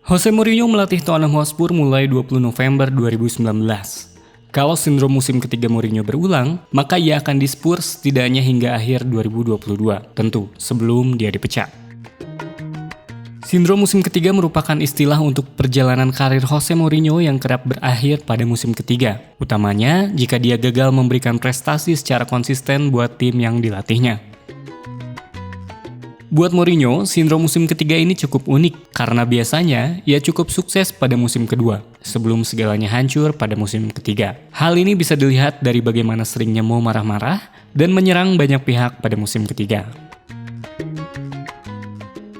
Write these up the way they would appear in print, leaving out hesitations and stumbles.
Jose Mourinho melatih Tottenham Hotspur mulai 20 November 2019. Kalau sindrom musim ketiga Mourinho berulang, maka ia akan di Spurs setidaknya hingga akhir 2022, tentu sebelum dia dipecat. Sindrom musim ketiga merupakan istilah untuk perjalanan karir Jose Mourinho yang kerap berakhir pada musim ketiga, utamanya jika dia gagal memberikan prestasi secara konsisten buat tim yang dilatihnya. Buat Mourinho, sindrom musim ketiga ini cukup unik karena biasanya ia cukup sukses pada musim kedua, sebelum segalanya hancur pada musim ketiga. Hal ini bisa dilihat dari bagaimana seringnya mau marah-marah dan menyerang banyak pihak pada musim ketiga.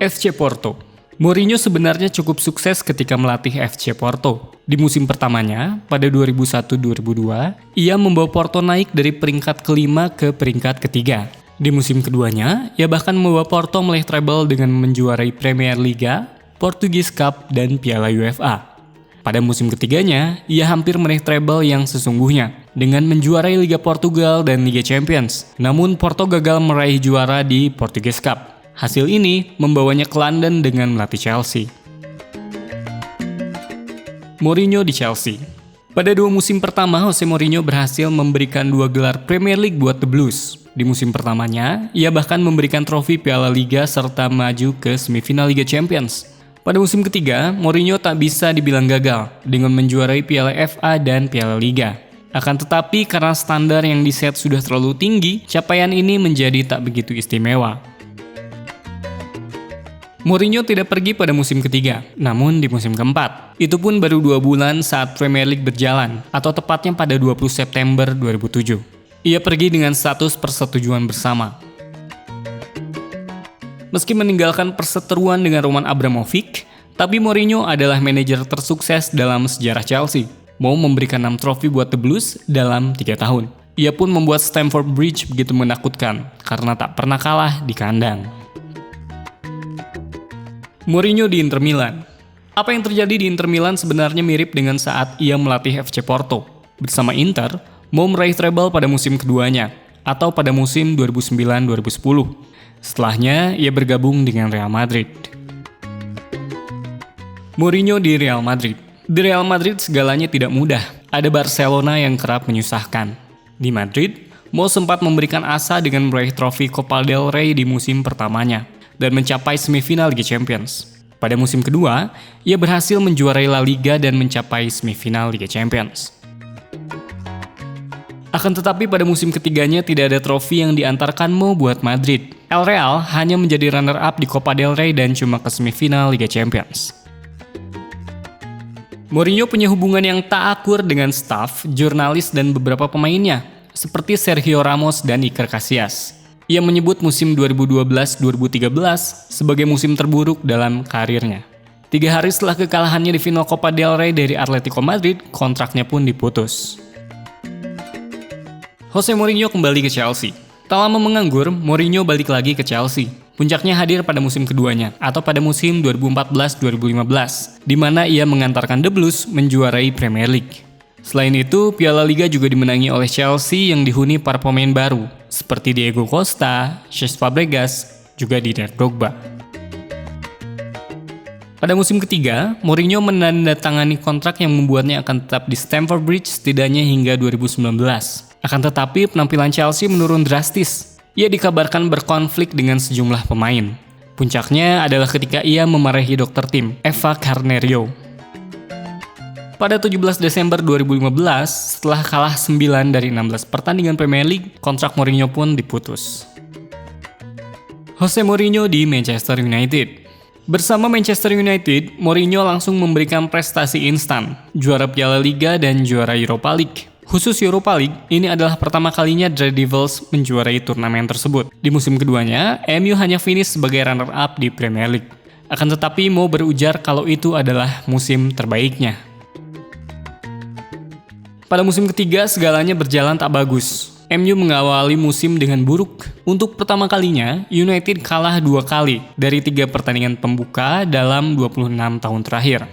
FC Porto. Mourinho sebenarnya cukup sukses ketika melatih FC Porto. Di musim pertamanya, pada 2001-2002, ia membawa Porto naik dari peringkat kelima ke peringkat ketiga. Di musim keduanya, ia bahkan membawa Porto meraih treble dengan menjuarai Premier Liga, Portuguese Cup, dan Piala UEFA. Pada musim ketiganya, ia hampir meraih treble yang sesungguhnya, dengan menjuarai Liga Portugal dan Liga Champions. Namun Porto gagal meraih juara di Portuguese Cup. Hasil ini membawanya ke London dengan melatih Chelsea. Mourinho di Chelsea. Pada 2 musim pertama, Jose Mourinho berhasil memberikan 2 gelar Premier League buat The Blues. Di musim pertamanya, ia bahkan memberikan trofi Piala Liga serta maju ke semifinal Liga Champions. Pada musim ketiga, Mourinho tak bisa dibilang gagal dengan menjuarai Piala FA dan Piala Liga. Akan tetapi karena standar yang diset sudah terlalu tinggi, capaian ini menjadi tak begitu istimewa. Mourinho tidak pergi pada musim ketiga, namun di musim keempat. Itu pun baru 2 bulan saat Premier League berjalan, atau tepatnya pada 20 September 2007. Ia pergi dengan status persetujuan bersama. Meski meninggalkan perseteruan dengan Roman Abramovich, tapi Mourinho adalah manajer tersukses dalam sejarah Chelsea. Mau memberikan 6 trofi buat The Blues dalam 3 tahun. Ia pun membuat Stamford Bridge begitu menakutkan, karena tak pernah kalah di kandang. Mourinho di Inter Milan. Apa yang terjadi di Inter Milan sebenarnya mirip dengan saat ia melatih FC Porto. Bersama Inter, mau meraih treble pada musim keduanya, atau pada musim 2009-2010. Setelahnya, ia bergabung dengan Real Madrid. Mourinho di Real Madrid. Di Real Madrid segalanya tidak mudah. Ada Barcelona yang kerap menyusahkan. Di Madrid, Mo sempat memberikan asa dengan meraih trofi Copa del Rey di musim pertamanya, dan mencapai semifinal Liga Champions. Pada musim kedua, ia berhasil menjuarai La Liga dan mencapai semifinal Liga Champions. Akan tetapi pada musim ketiganya tidak ada trofi yang diantarkan Mo buat Madrid. El Real hanya menjadi runner-up di Copa del Rey dan cuma ke semifinal Liga Champions. Mourinho punya hubungan yang tak akur dengan staf, jurnalis, dan beberapa pemainnya, seperti Sergio Ramos dan Iker Casillas. Ia menyebut musim 2012-2013 sebagai musim terburuk dalam karirnya. 3 hari setelah kekalahannya di final Copa del Rey dari Atletico Madrid, kontraknya pun diputus. Jose Mourinho kembali ke Chelsea. Tak lama menganggur, Mourinho balik lagi ke Chelsea. Puncaknya hadir pada musim keduanya, atau pada musim 2014-2015, di mana ia mengantarkan The Blues menjuarai Premier League. Selain itu, Piala Liga juga dimenangi oleh Chelsea yang dihuni para pemain baru, seperti Diego Costa, Cesc Fabregas, juga Didier Drogba. Pada musim ketiga, Mourinho menandatangani kontrak yang membuatnya akan tetap di Stamford Bridge setidaknya hingga 2019. Akan tetapi, penampilan Chelsea menurun drastis. Ia dikabarkan berkonflik dengan sejumlah pemain. Puncaknya adalah ketika ia memarahi dokter tim, Eva Carneiro. Pada 17 Desember 2015, setelah kalah 9 dari 16 pertandingan Premier League, kontrak Mourinho pun diputus. Jose Mourinho di Manchester United. Bersama Manchester United, Mourinho langsung memberikan prestasi instan, juara Piala Liga dan juara Europa League. Khusus Europa League, ini adalah pertama kalinya The Devils menjuarai turnamen tersebut. Di musim keduanya, MU hanya finish sebagai runner-up di Premier League. Akan tetapi Mo berujar kalau itu adalah musim terbaiknya. Pada musim ketiga, segalanya berjalan tak bagus. MU mengawali musim dengan buruk. Untuk pertama kalinya, United kalah 2 kali dari 3 pertandingan pembuka dalam 26 tahun terakhir.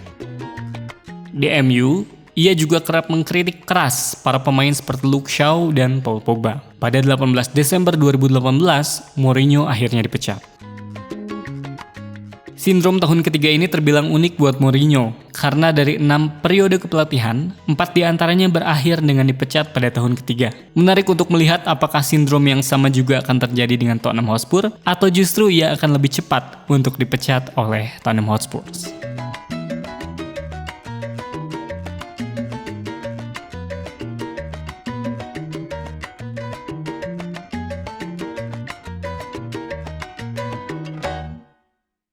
Di MU, ia juga kerap mengkritik keras para pemain seperti Luke Shaw dan Paul Pogba. Pada 18 Desember 2018, Mourinho akhirnya dipecat. Sindrom tahun ketiga ini terbilang unik buat Mourinho, karena dari 6 periode kepelatihan, 4 diantaranya berakhir dengan dipecat pada tahun ketiga. Menarik untuk melihat apakah sindrom yang sama juga akan terjadi dengan Tottenham Hotspur, atau justru ia akan lebih cepat untuk dipecat oleh Tottenham Hotspur.